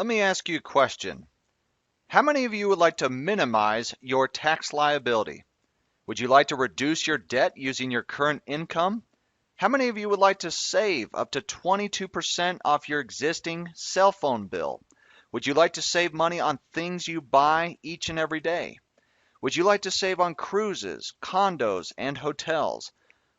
Let me ask you a question. How many of you would like to minimize your tax liability? Would you like to reduce your debt using your current income? How many of you would like to save up to 22% off your existing cell phone bill? Would you like to save money on things you buy each and every day? Would you like to save on cruises, condos, and hotels?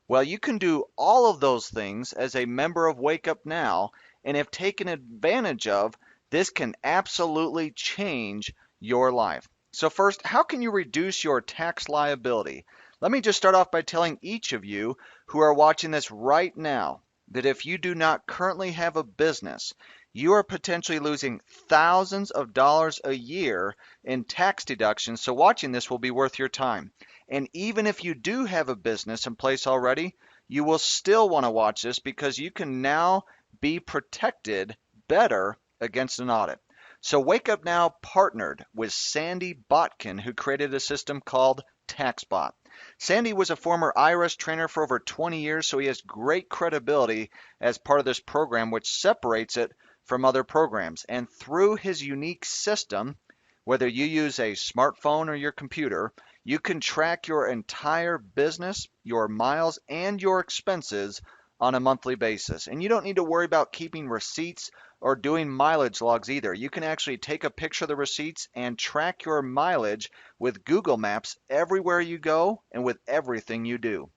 Well, you can do all of those things as a member of Wake Up Now, and if taken advantage of, this can absolutely change your life. So first, how can you reduce your tax liability? Let me just start off by telling each of you who are watching this right now that if you do not currently have a business, you are potentially losing thousands of dollars a year in tax deductions. So watching this will be worth your time. And even if you do have a business in place already, you will still want to watch this because you can now be protected better against an audit. So Wake Up Now partnered with Sandy Botkin, who created a system called TaxBot. Sandy was a former IRS trainer for over 20 years, so he has great credibility as part of this program, which separates it from other programs. And through his unique system, whether you use a smartphone or your computer, you can track your entire business, your miles, and your expenses on a monthly basis. And you don't need to worry about keeping receipts or doing mileage logs either. You can actually take a picture of the receipts and track your mileage with Google Maps everywhere you go and with everything you do.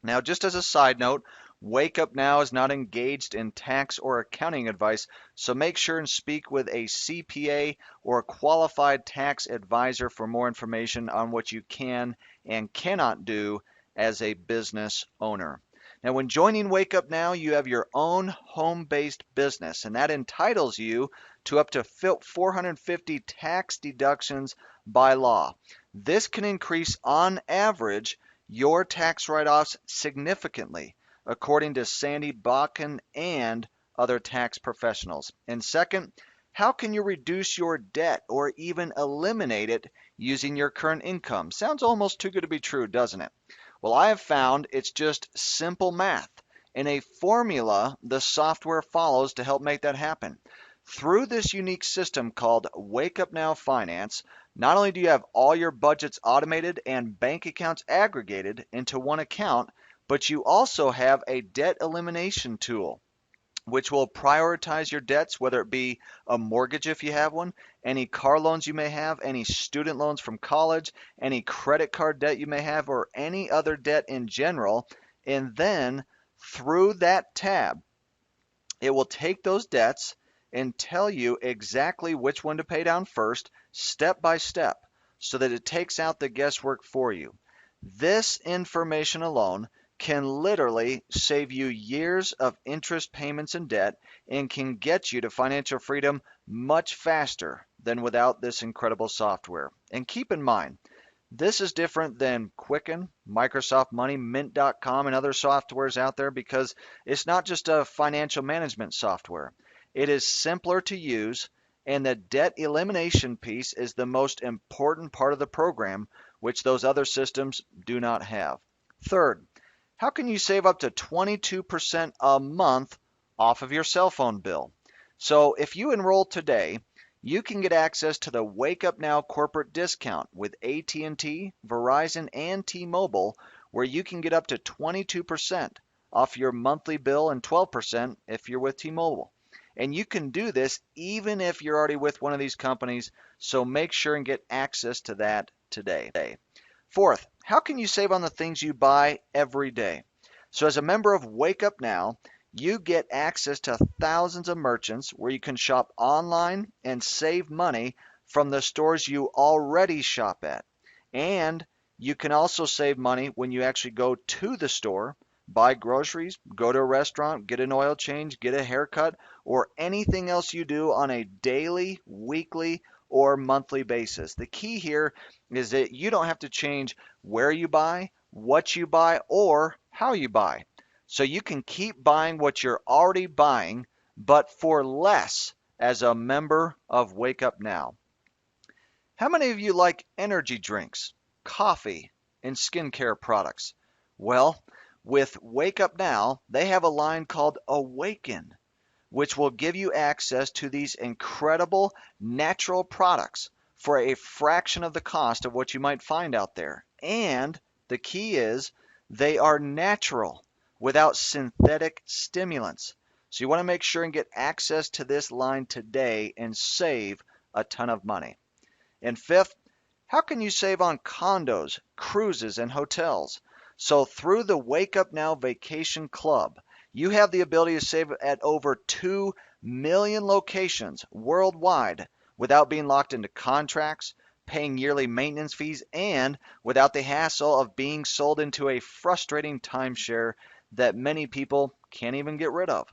Now, just as a side note, Wake Up Now is not engaged in tax or accounting advice, so make sure and speak with a CPA or a qualified tax advisor for more information on what you can and cannot do as a business owner. Now, when joining Wake Up Now, you have your own home-based business, and that entitles you to up to 450 tax deductions by law. This can increase, on average, your tax write-offs significantly, according to Sandy Bakken and other tax professionals. And second, how can you reduce your debt or even eliminate it using your current income? Sounds almost too good to be true, doesn't it? Well, I have found it's just simple math and a formula the software follows to help make that happen. Through this unique system called Wake Up Now Finance, not only do you have all your budgets automated and bank accounts aggregated into one account, but you also have a debt elimination tool, which will prioritize your debts, whether it be a mortgage if you have one, any car loans you may have, any student loans from college, any credit card debt you may have, or any other debt in general. And then through that tab, it will take those debts and tell you exactly which one to pay down first, step by step, so that it takes out the guesswork for you. This information alone can literally save you years of interest payments and debt and can get you to financial freedom much faster than without this incredible software. And keep in mind, this is different than Quicken, Microsoft Money, Mint.com, and other softwares out there because it's not just a financial management software. It is simpler to use, and the debt elimination piece is the most important part of the program, which those other systems do not have. Third, how can you save up to 22% a month off of your cell phone bill? So if you enroll today, you can get access to the Wake Up Now corporate discount with AT&T, Verizon, and T-Mobile, where you can get up to 22% off your monthly bill and 12% if you're with T-Mobile. And you can do this even if you're already with one of these companies, so make sure and get access to that today. Fourth, how can you save on the things you buy every day? So as a member of Wake Up Now, you get access to thousands of merchants where you can shop online and save money from the stores you already shop at. And you can also save money when you actually go to the store, buy groceries, go to a restaurant, get an oil change, get a haircut, or anything else you do on a daily, weekly, or monthly basis. The key here is that you don't have to change where you buy, what you buy, or how you buy. So you can keep buying what you're already buying, but for less as a member of Wake Up Now. How many of you like energy drinks, coffee, and skincare products? Well, with Wake Up Now, they have a line called Awaken, which will give you access to these incredible natural products for a fraction of the cost of what you might find out there. And the key is they are natural without synthetic stimulants. So you want to make sure and get access to this line today and save a ton of money. And fifth, how can you save on condos, cruises, and hotels? So through the Wake Up Now Vacation Club, you have the ability to save at over 2 million locations worldwide without being locked into contracts, paying yearly maintenance fees, and without the hassle of being sold into a frustrating timeshare that many people can't even get rid of.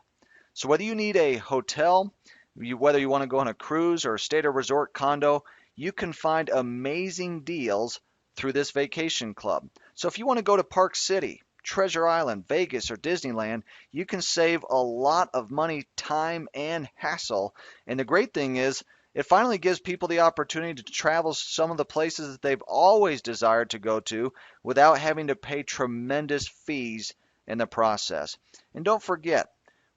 So whether you need a hotel, whether you want to go on a cruise or stay at a resort condo, you can find amazing deals through this vacation club. So if you want to go to Park City, Treasure Island, Vegas, or Disneyland, you can save a lot of money, time, and hassle. And the great thing is, it finally gives people the opportunity to travel some of the places that they've always desired to go to without having to pay tremendous fees in the process. And don't forget,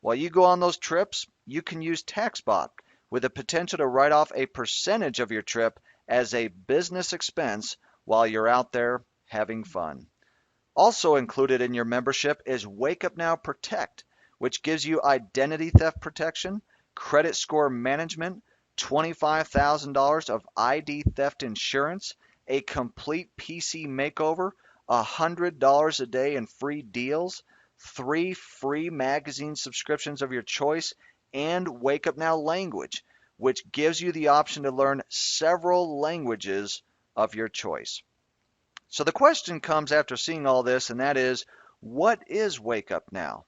while you go on those trips, you can use TaxBot with the potential to write off a percentage of your trip as a business expense while you're out there having fun. Also included in your membership is Wake Up Now Protect, which gives you identity theft protection, credit score management, $25,000 of ID theft insurance, a complete PC makeover, $100 a day in free deals, 3 free magazine subscriptions of your choice, and Wake Up Now Language, which gives you the option to learn several languages of your choice. So the question comes after seeing all this, and that is, what is Wake Up Now?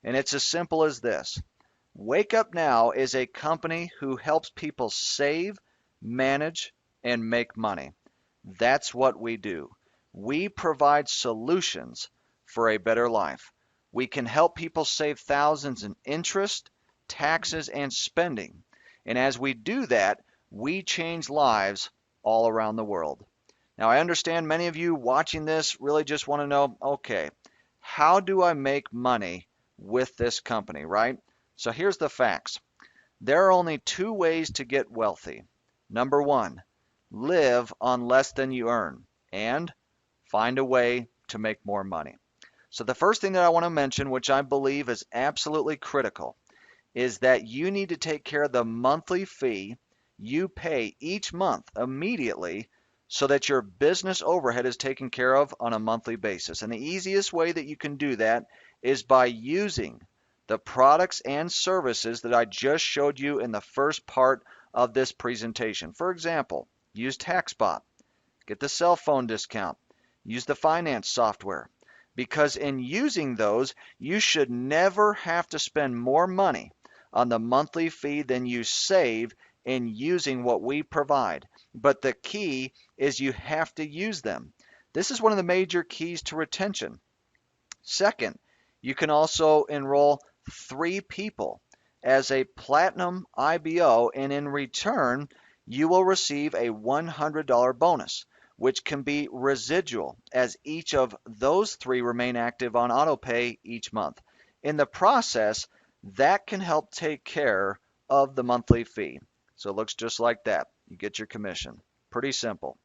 And it's as simple as this. Wake Up Now is a company who helps people save, manage, and make money. That's what we do. We provide solutions for a better life. We can help people save thousands in interest, taxes, and spending. And as we do that, we change lives all around the world. Now, I understand many of you watching this really just want to know, okay, how do I make money with this company, right? So here's the facts. There are only 2 ways to get wealthy. Number 1, live on less than you earn, and find a way to make more money. So the first thing that I want to mention, which I believe is absolutely critical, is that you need to take care of the monthly fee you pay each month immediately so that your business overhead is taken care of on a monthly basis. And the easiest way that you can do that is by using the products and services that I just showed you in the first part of this presentation. For example, use TaxBot, get the cell phone discount, use the finance software, because in using those, you should never have to spend more money on the monthly fee than you save in using what we provide. But the key is you have to use them. This is one of the major keys to retention. Second, you can also enroll 3 people as a platinum IBO, and in return, you will receive a $100 bonus, which can be residual as each of those 3 remain active on autopay each month. In the process, that can help take care of the monthly fee. So it looks just like that. You get your commission. Pretty simple.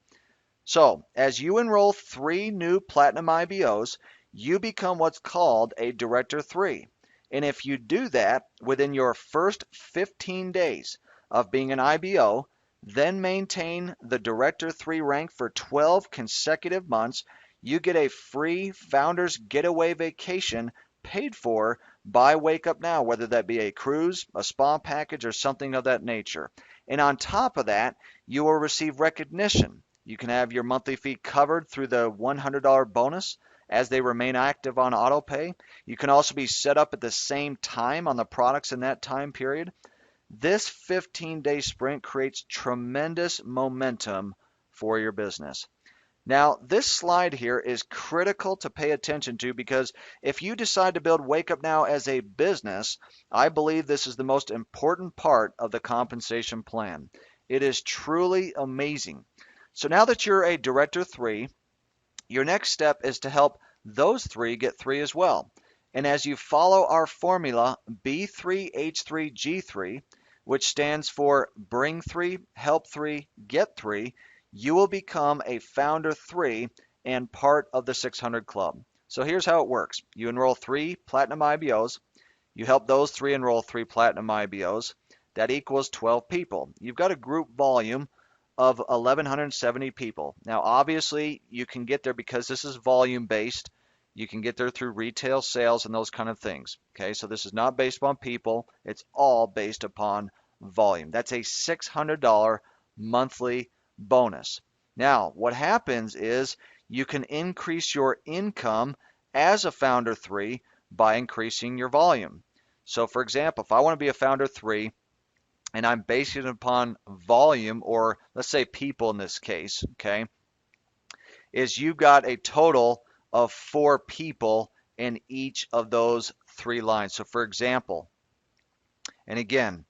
So as you enroll 3 new platinum IBOs, you become what's called a Director 3. And if you do that within your first 15 days of being an IBO, then maintain the Director 3 rank for 12 consecutive months, you get a free Founders Getaway vacation paid for by Wake Up Now, whether that be a cruise, a spa package, or something of that nature. And on top of that, you will receive recognition. You can have your monthly fee covered through the $100 bonus as they remain active on autopay. You can also be set up at the same time on the products in that time period. This 15-day sprint creates tremendous momentum for your business. Now, this slide here is critical to pay attention to because if you decide to build Wake Up Now as a business, I believe this is the most important part of the compensation plan. It is truly amazing. So now that you're a Director 3, your next step is to help those 3 get 3 as well. And as you follow our formula B3H3G3, which stands for bring 3, help 3, get 3, you will become a founder 3 and part of the 600 Club. So here's how it works. You enroll 3 Platinum IBOs. You help those 3 enroll 3 Platinum IBOs. That equals 12 people. You've got a group volume of 1,170 people. Now, obviously, you can get there because this is volume based. You can get there through retail sales and those kind of things. Okay, so this is not based upon people. It's all based upon volume. That's a $600 monthly bonus. Now, what happens is you can increase your income as a founder 3 by increasing your volume. So, for example, if I want to be a founder 3, and I'm basing it upon volume, or let's say people in this case, okay, is you've got a total of 4 people in each of those 3 lines. So for example, and again,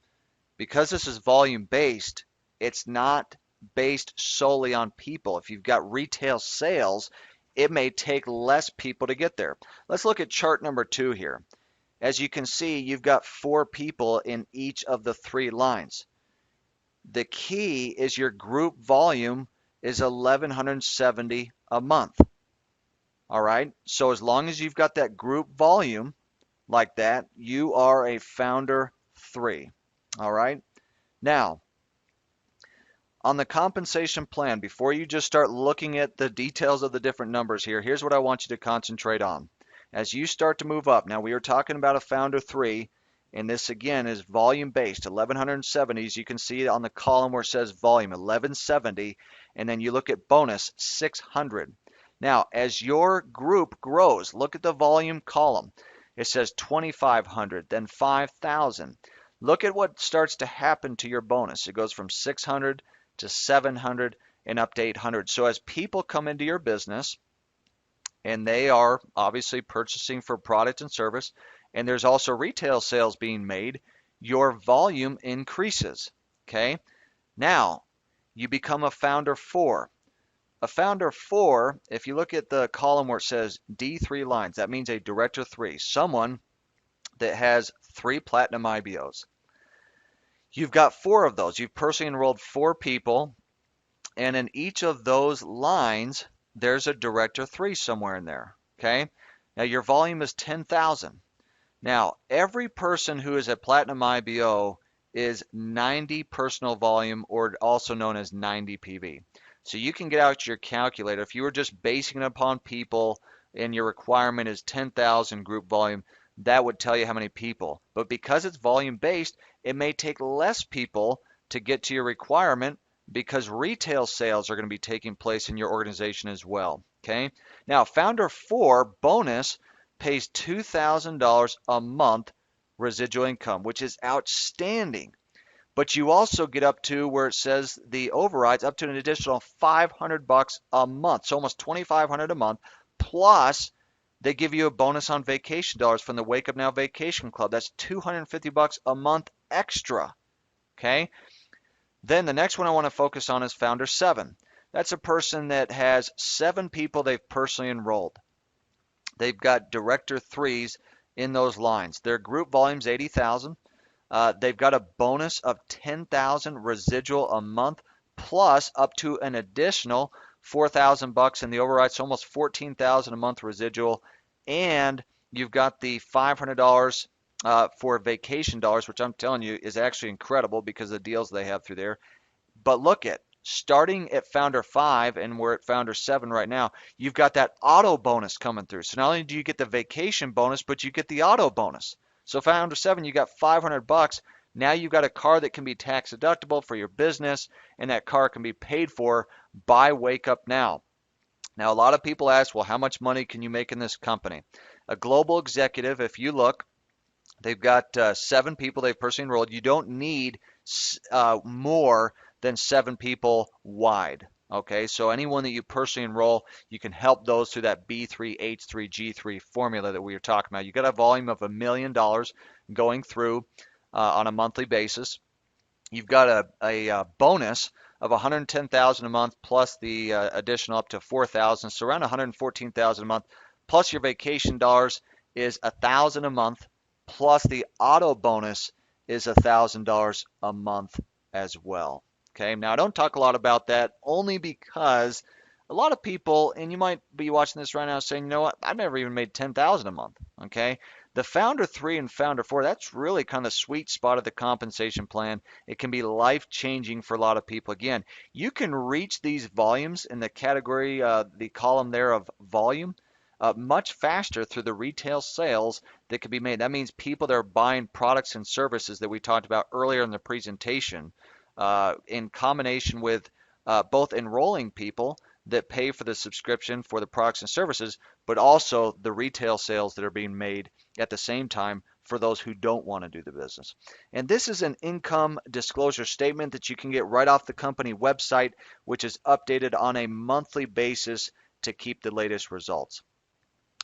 because this is volume based, it's not based solely on people. If you've got retail sales, it may take less people to get there. Let's look at chart number 2 here. As you can see, you've got 4 people in each of the 3 lines. The key is your group volume is 1,170 a month. All right, so as long as you've got that group volume like that, you are a founder 3. All right, now on the compensation plan, before you just start looking at the details of the different numbers here, here's what I want you to concentrate on. As you start to move up, now we are talking about a founder 3, and this again is volume based, 1170s. You can see it on the column where it says volume, 1170, and then you look at bonus, 600. Now, as your group grows, look at the volume column. It says 2,500, then 5,000. Look at what starts to happen to your bonus. It goes from 600 to 700 and up to 800. So as people come into your business, and they are obviously purchasing for product and service, and there's also retail sales being made, your volume increases, okay? Now, you become a founder 4. A founder 4, if you look at the column where it says D3 lines, that means a director 3, someone that has 3 platinum IBOs. You've got 4 of those. You've personally enrolled 4 people, and in each of those lines, there's a director 3 somewhere in there, okay? Now, your volume is 10,000. Now, every person who is a Platinum IBO is 90 personal volume, or also known as 90 PV. So you can get out your calculator. If you were just basing it upon people and your requirement is 10,000 group volume, that would tell you how many people. But because it's volume based, it may take less people to get to your requirement because retail sales are going to be taking place in your organization as well. Okay. Now, Founder 4 bonus pays $2,000 a month residual income, which is outstanding. But you also get up to where it says the overrides up to an additional $500 a month, so almost $2,500 a month. Plus, they give you a bonus on vacation dollars from the Wake Up Now Vacation Club. That's $250 a month extra. Okay. Then the next one I want to focus on is Founder 7. That's a person that has 7 people they've personally enrolled. They've got director 3s in those lines. Their group volume's 80,000. They've got a bonus of 10,000 residual a month, plus up to an additional $4,000 in the override, so almost 14,000 a month residual. And you've got the $500 for vacation dollars, which I'm telling you is actually incredible because of the deals they have through there. But look at, starting at Founder 5, and we're at Founder 7 right now, you've got that auto bonus coming through. So not only do you get the vacation bonus, but you get the auto bonus. So Founder 7, you got $500. Now you've got a car that can be tax deductible for your business, and that car can be paid for by Wake Up Now. Now, a lot of people ask, well, how much money can you make in this company? A global executive, if you look, they've got 7 people they've personally enrolled. You don't need more than 7 people wide. Okay, so anyone that you personally enroll, you can help those through that B3H3G3 formula that we were talking about. You got a volume of $1 million going through on a monthly basis. You've got a bonus of 110,000 a month plus the additional up to 4,000, so around 114,000 a month, plus your vacation dollars is $1,000 a month, plus the auto bonus is $1,000 a month as well. Okay, now I don't talk a lot about that only because a lot of people, and you might be watching this right now saying, you know what, I've never even made 10,000 a month. Okay, the Founder 3 and Founder 4, that's really kind of the sweet spot of the compensation plan. It can be life changing for a lot of people. Again, you can reach these volumes in the category, the column there of volume, much faster through the retail sales that can be made. That means people that are buying products and services that we talked about earlier in the presentation, in combination with both enrolling people that pay for the subscription for the products and services, but also the retail sales that are being made at the same time for those who don't want to do the business. And this is an income disclosure statement that you can get right off the company website, which is updated on a monthly basis to keep the latest results.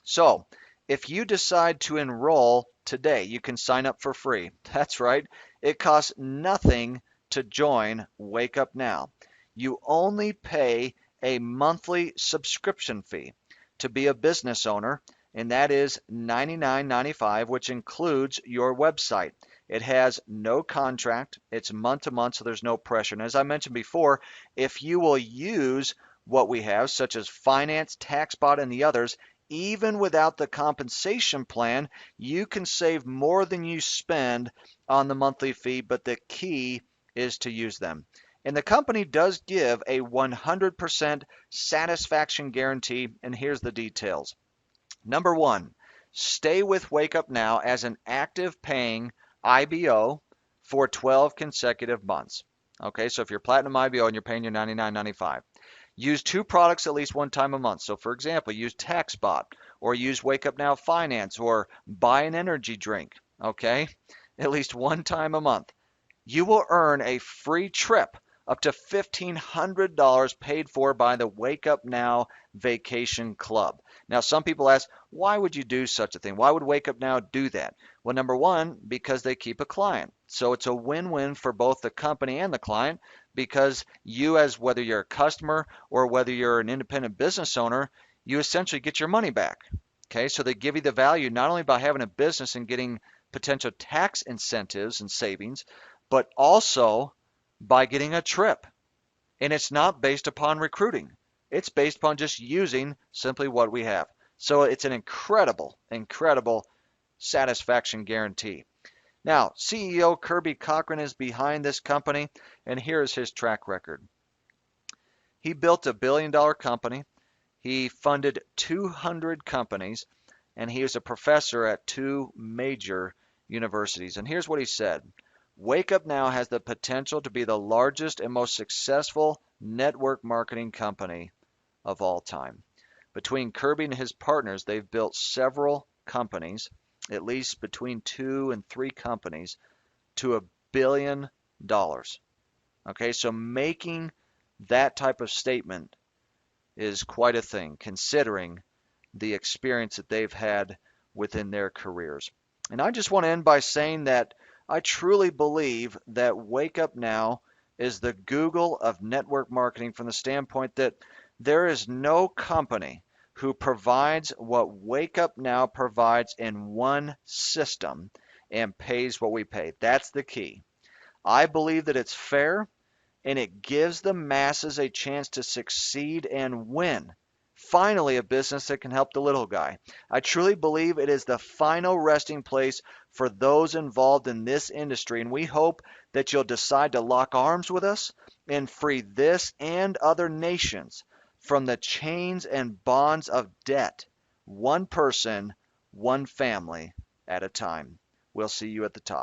So, if you decide to enroll today, you can sign up for free. That's right. It costs nothing to join Wake Up Now. You only pay a monthly subscription fee to be a business owner, and that is $99.95, which includes your website. It has no contract. It's month to month, so there's no pressure. And as I mentioned before, if you will use what we have, such as Finance, TaxBot, and the others, even without the compensation plan, you can save more than you spend on the monthly fee, but the key is to use them. And the company does give a 100% satisfaction guarantee, and here's the details. Number one, stay with Wake Up Now as an active paying IBO for 12 consecutive months. Okay, so if you're Platinum IBO and you're paying your $99.95, use two products at least one time a month. So for example, use TaxBot or use Wake Up Now Finance or buy an energy drink, okay? At least one time a month. You will earn a free trip up to $1,500 paid for by the Wake Up Now Vacation Club. Now, some people ask, why would you do such a thing? Why would Wake Up Now do that? Well, number one, because they keep a client. So it's a win-win for both the company and the client, because you, as whether you're a customer or whether you're an independent business owner, you essentially get your money back. Okay, so they give you the value not only by having a business and getting potential tax incentives and savings, but also by getting a trip. And it's not based upon recruiting. It's based upon just using simply what we have. So it's an incredible, incredible satisfaction guarantee. Now, CEO Kirby Cochran is behind this company, and here's his track record. He built a billion-dollar company. He funded 200 companies, and he was a professor at two major universities. And here's what he said. Wake Up Now has the potential to be the largest and most successful network marketing company of all time. Between Kirby and his partners, they've built several companies, at least between 2 and 3 companies, to $1 billion. Okay, so making that type of statement is quite a thing, considering the experience that they've had within their careers. And I just want to end by saying that I truly believe that Wake Up Now is the Google of network marketing, from the standpoint that there is no company who provides what Wake Up Now provides in one system and pays what we pay. That's the key. I believe that it's fair, and it gives the masses a chance to succeed and win. Finally, a business that can help the little guy. I truly believe it is the final resting place for those involved in this industry, and we hope that you'll decide to lock arms with us and free this and other nations from the chains and bonds of debt, one person, one family at a time. We'll see you at the top.